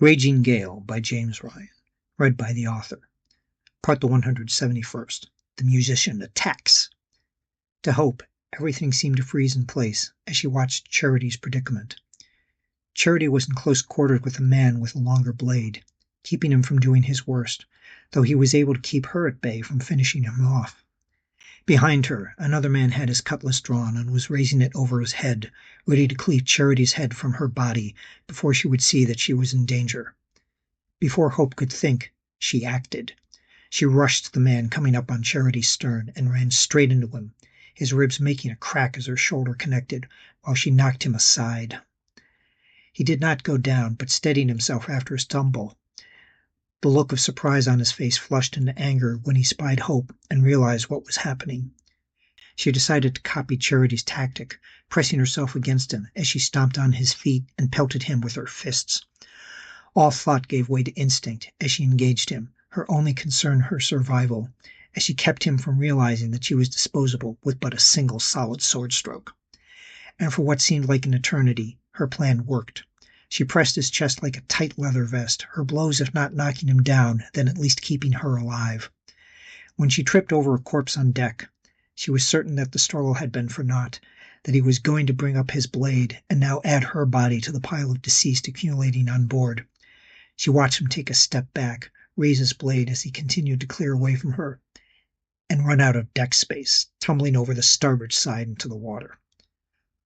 Raging Gale by James Ryan. Read by the author. Part the 171st. The musician attacks. To Hope, everything seemed to freeze in place as she watched Charity's predicament. Charity was in close quarters with a man with a longer blade, keeping him from doing his worst, though he was able to keep her at bay from finishing him off. Behind her, another man had his cutlass drawn and was raising it over his head, ready to cleave Charity's head from her body before she would see that she was in danger. Before Hope could think, she acted. She rushed the man coming up on Charity's stern and ran straight into him, his ribs making a crack as her shoulder connected, while she knocked him aside. He did not go down, but steadied himself after a stumble. The look of surprise on his face flushed into anger when he spied Hope and realized what was happening. She decided to copy Charity's tactic, pressing herself against him as she stomped on his feet and pelted him with her fists. All thought gave way to instinct as she engaged him, her only concern her survival, as she kept him from realizing that she was disposable with but a single solid sword stroke. And for what seemed like an eternity, her plan worked. She pressed his chest like a tight leather vest, her blows if not knocking him down, then at least keeping her alive. When she tripped over a corpse on deck, she was certain that the struggle had been for naught, that he was going to bring up his blade and now add her body to the pile of deceased accumulating on board. She watched him take a step back, raise his blade as he continued to clear away from her, and run out of deck space, tumbling over the starboard side into the water.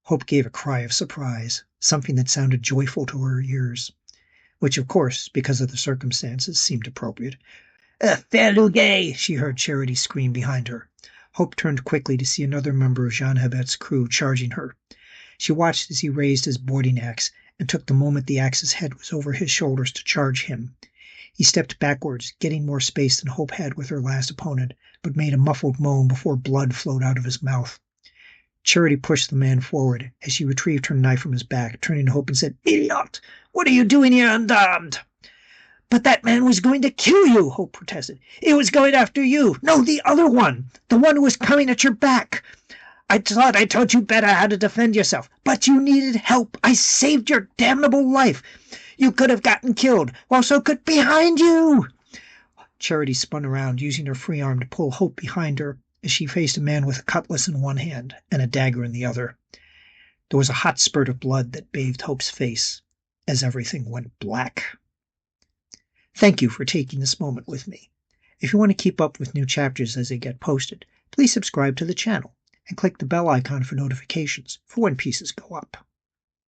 Hope gave a cry of surprise, something that sounded joyful to her ears, which, of course, because of the circumstances, seemed appropriate. "Felugue!" she heard Charity scream behind her. Hope turned quickly to see another member of Jean Habet's crew charging her. She watched as he raised his boarding axe and took the moment the axe's head was over his shoulders to charge him. He stepped backwards, getting more space than Hope had with her last opponent, but made a muffled moan before blood flowed out of his mouth. Charity pushed the man forward as she retrieved her knife from his back, turning to Hope and said, "Idiot! What are you doing here undamned?" "But that man was going to kill you," Hope protested. "He was going after you. No, the other one. The one who was coming at your back. I thought I taught you better how to defend yourself, but you needed help. I saved your damnable life. You could have gotten killed, while so could behind you." Charity spun around, using her free arm to pull Hope behind her as she faced a man with a cutlass in one hand and a dagger in the other. There was a hot spurt of blood that bathed Hope's face as everything went black. Thank you for taking this moment with me. If you want to keep up with new chapters as they get posted, please subscribe to the channel and click the bell icon for notifications for when pieces go up.